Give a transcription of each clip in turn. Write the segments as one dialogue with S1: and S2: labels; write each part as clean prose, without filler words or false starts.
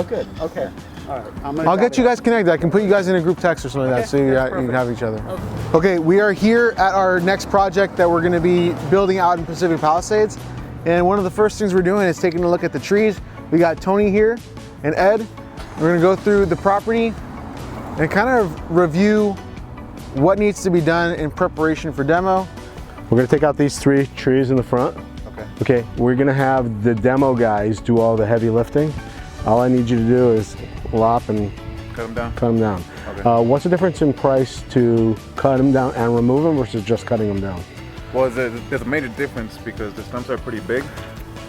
S1: good. Okay. All right.
S2: I'll get you guys connected. I can put you guys in a group text or something like that, so you can have each other. Okay, we are here at our next project that we're going to be building out in Pacific Palisades. And one of the first things we're doing is taking a look at the trees. We got Tony here and Ed. We're going to go through the property and kind of review what needs to be done in preparation for demo.
S3: We're gonna take out these 3 trees in the front. Okay, we're gonna have the demo guys do all the heavy lifting. All I need you to do is lop and
S4: cut them
S3: down.
S4: Okay.
S3: What's the difference in price to cut them down and remove them versus just cutting them down?
S4: Well, there's a major difference because the stumps are pretty big.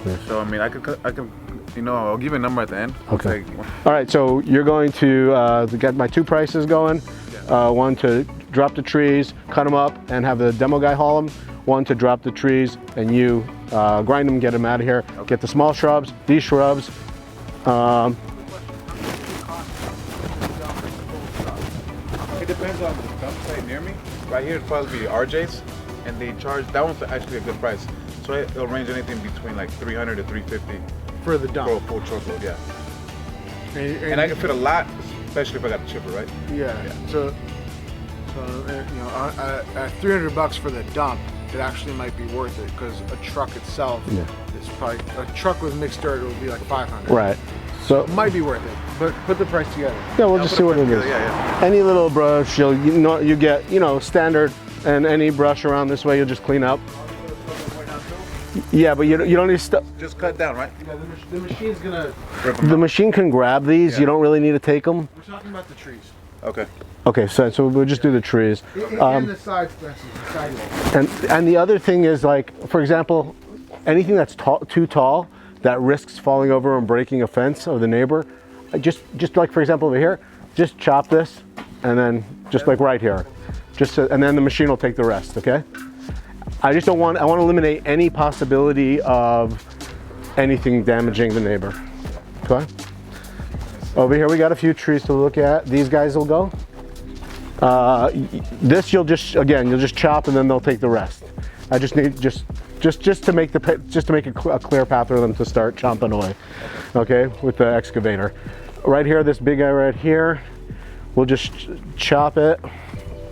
S4: Yeah. So I mean, I could, you know, I'll give you a number at the end.
S3: Okay. All right, so you're going to get my 2 prices going. One to drop the trees, cut them up, and have the demo guy haul them. One to drop the trees, and you grind them, get them out of here. Okay. Get the small shrubs, these shrubs.
S4: It depends on the dump site near me. Right here, it'd probably be RJ's, and they charge, that one's actually a good price. So it'll range anything between like 300 to 350
S2: for the dump.
S4: For a full truckload, yeah. And I can fit a lot, especially if I got the chipper, right?
S2: Yeah. So you know, at $300 for the dump, it actually might be worth it because a truck itself is probably, a truck with mixed dirt would be like 500.
S3: Right. So
S2: it might be worth it, but put the price together.
S3: Yeah, we'll just see what it is.
S4: Yeah.
S3: Any little brush, you get, you know, standard, and any brush around this way, you'll just clean up. Yeah, but you don't need to
S4: just cut down, right?
S2: Yeah, the machine's gonna.
S3: The machine can grab these. Yeah. You don't really need to take them.
S2: We're talking about the trees.
S4: Okay.
S3: Okay, so we'll just do the trees.
S2: And the side fences,
S3: and the other thing is, like, for example, anything that's too tall that risks falling over and breaking a fence of the neighbor, just like for example over here, just chop this, and then just like right here, and then the machine will take the rest. Okay. I just don't want. I want to eliminate any possibility of anything damaging the neighbor. Okay. Over here we got a few trees to look at. These guys will go. This you'll just chop, and then they'll take the rest. I just need just to make a clear path for them to start chomping away. Okay, with the excavator. Right here, this big guy right here, we'll just chop it.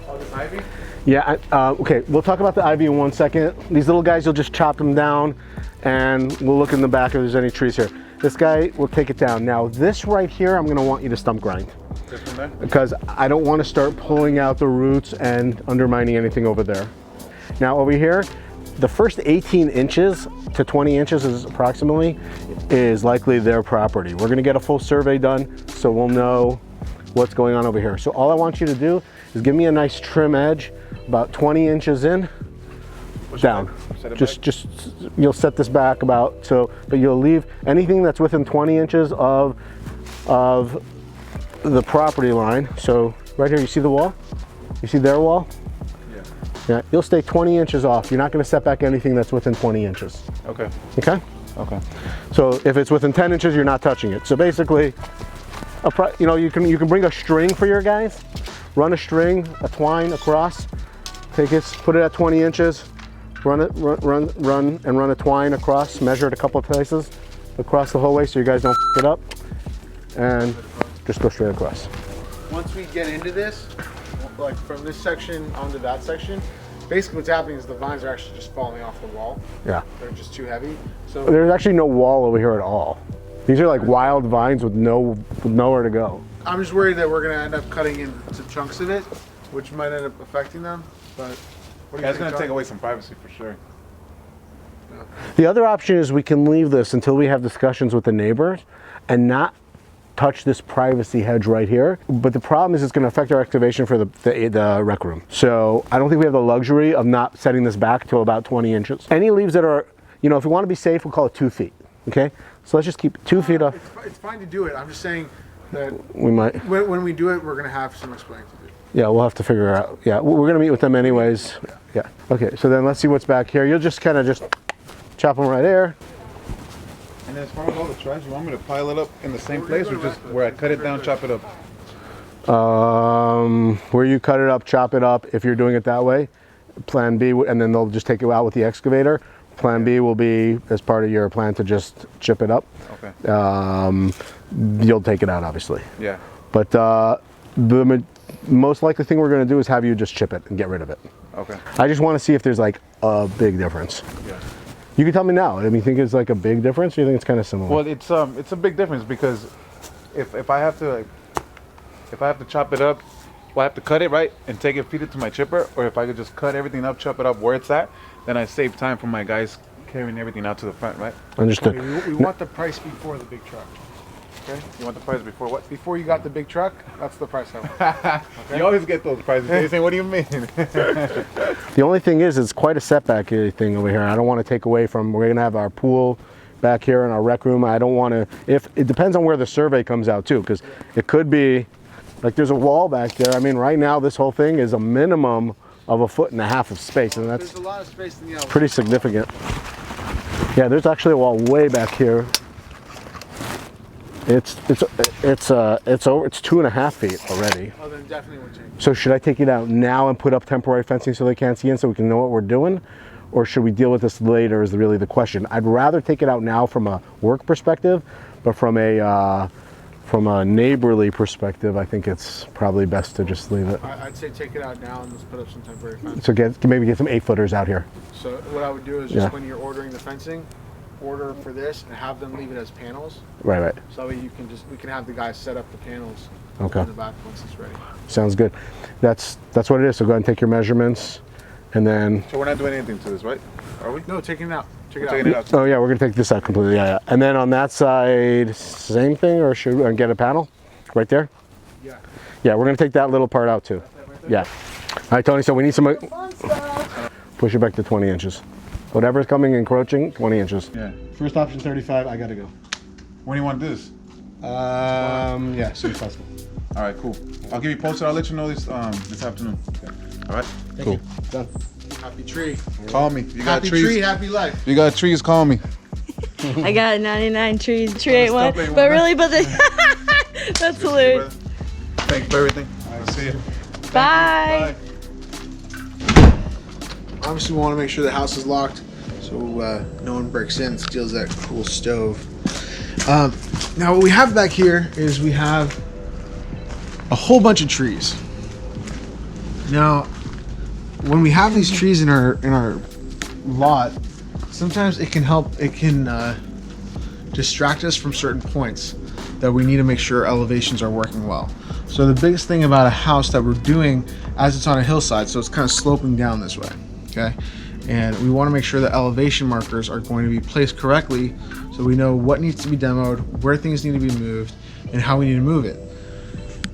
S4: Oh, this ivy?
S3: Yeah. Okay, we'll talk about the ivy in 1 second. These little guys, you'll just chop them down, and we'll look in the back if there's any trees here. This guy will take it down. Now this right here, I'm gonna want you to stump grind.
S4: This one there?
S3: Because I don't want to start pulling out the roots and undermining anything over there. Now over here, the first 18 inches to 20 inches is approximately is likely their property. We're gonna get a full survey done so we'll know what's going on over here. So all I want you to do is give me a nice trim edge, about 20 inches in, down. Just you'll set this back about so, but you'll leave anything that's within 20 inches of the property line. So right here, you see the wall? You see their wall?
S4: Yeah.
S3: Yeah. You'll stay 20 inches off. You're not going to set back anything that's within 20 inches.
S4: Okay.
S3: Okay.
S4: Okay.
S3: So if it's within 10 inches, you're not touching it. So basically, you know, you can bring a string for your guys, run a string, a twine across, take it, put it at 20 inches. Run a twine across, measure it a couple of places across the whole way so you guys don't f it up, and just go straight across.
S2: Once we get into this, like from this section onto that section, basically what's happening is the vines are actually just falling off the wall.
S3: Yeah.
S2: They're just too heavy. So
S3: there's actually no wall over here at all. These are like wild vines with nowhere to go.
S2: I'm just worried that we're gonna end up cutting into chunks of it, which might end up affecting them, but
S4: That's going to take away some privacy for sure.
S3: The other option is we can leave this until we have discussions with the neighbors and not touch this privacy hedge right here. But the problem is it's going to affect our excavation for the rec room. So I don't think we have the luxury of not setting this back to about 20 inches. Any leaves that are, you know, if we want to be safe, we'll call it 2 feet. Okay? So let's just keep 2 feet off.
S2: It's fine to do it. I'm just saying that
S3: we might.
S2: When we do it, we're going to have some explaining to do.
S3: Yeah, we'll have to figure out. Yeah, we're gonna meet with them anyways. Yeah. Okay, so then let's see what's back here. You'll just kind of just chop them right there.
S4: And then as far as all the trash, you want me to pile it up in the same place or just where I cut it down, chop it up?
S3: Where you cut it up, chop it up, if you're doing it that way. Plan B, and then they'll just take it out with the excavator. Plan B will be, as part of your plan, to just chip it up.
S4: Okay.
S3: You'll take it out, obviously.
S4: Yeah.
S3: But the most likely thing we're going to do is have you just chip it and get rid of it.
S4: Okay.
S3: I just want to see if there's like a big difference.
S4: Yeah.
S3: You can tell me now. I mean, you think it's like a big difference, or you think it's kind of similar?
S4: Well, it's a big difference because if I have to chop it up, well, I have to cut it right and feed it to my chipper, or if I could just cut everything up, chop it up where it's at, then I save time for my guys carrying everything out to the front, right?
S3: Understood.
S1: We want the price before the big truck. Okay?
S4: You want the price before what?
S1: Before you got the big truck, that's the price I want.
S4: You always get those prices. They say, what do you mean?
S3: The only thing is, it's quite a setback thing over here. I don't want to take away from, we're going to have our pool back here in our rec room. I don't want to, if it depends on where the survey comes out too, because it could be, like there's a wall back there. I mean, right now this whole thing is a minimum of 1.5 feet of space, and that's
S1: There's a lot of space in the elevator.
S3: pretty significant. Yeah, there's actually a wall way back here. It's 2.5 feet already.
S1: Oh, then definitely we'll change.
S3: So should I take it out now and put up temporary fencing so they can't see in, so we can know what we're doing? Or should we deal with this later is really the question. I'd rather take it out now from a work perspective, but from a neighborly perspective, I think it's probably best to just leave it.
S1: I'd say take it out now and let's put up some temporary fencing.
S3: So maybe get some 8-footers out here.
S1: So what I would do is just when you're ordering the fencing, order for this and have them leave it as panels.
S3: Right.
S1: So that way we can have the guys set up the panels in the back once it's ready.
S3: Sounds good. That's what it is. So go ahead and take your measurements, and then.
S4: So we're not doing anything to this, right? Are we?
S1: No, taking it out.
S4: Taking it out.
S3: Oh yeah, we're gonna take this out completely. Yeah. And then on that side, same thing, or should we get a panel right there?
S1: Yeah.
S3: Yeah, we're gonna take that little part out too. Yeah. All right, Tony. So we need some. Push it back to 20 inches. Whatever's coming encroaching, 20 inches.
S4: Yeah.
S2: First option 35. I gotta go.
S4: When do you want to do this?
S2: Yeah, as soon as possible.
S4: All right, cool. I'll give you posted. I'll let you know this afternoon. All right.
S3: Cool.
S2: Done.
S1: Happy tree.
S4: Call me. You got
S1: Happy
S4: trees.
S1: tree, happy life.
S4: You got trees. Call me.
S5: I got 99 trees. Tree ain't one.
S4: Stuff ain't
S5: But
S4: one.
S5: really, that's hilarious.
S4: Thanks for everything. I'll see you.
S5: Bye.
S1: Obviously, we want to make sure the house is locked so no one breaks in and steals that cool stove. Now, what we have back here is we have a whole bunch of trees. Now, when we have these trees in our lot, sometimes it can distract us from certain points that we need to make sure elevations are working well. So the biggest thing about a house that we're doing, as it's on a hillside, so it's kind of sloping down this way, okay? And we want to make sure that elevation markers are going to be placed correctly so we know what needs to be demoed, where things need to be moved, and how we need to move it.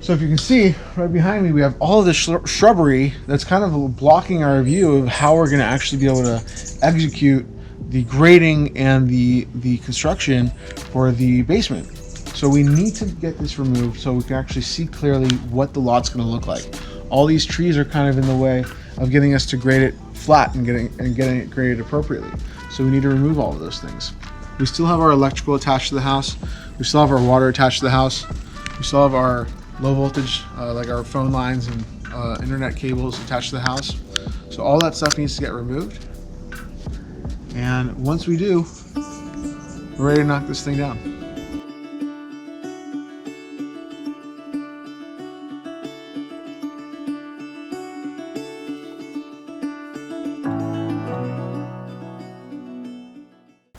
S1: So if you can see right behind me, we have all of this shrubbery that's kind of blocking our view of how we're going to actually be able to execute the grading and the construction for the basement. So we need to get this removed so we can actually see clearly what the lot's going to look like. All these trees are kind of in the way of getting us to grade it flat and getting it graded appropriately. So we need to remove all of those things. We still have our electrical attached to the house. We still have our water attached to the house. We still have our low voltage, like our phone lines and internet cables attached to the house. So all that stuff needs to get removed. And once we do, we're ready to knock this thing down.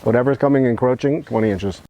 S3: Whatever's coming encroaching, 20 inches.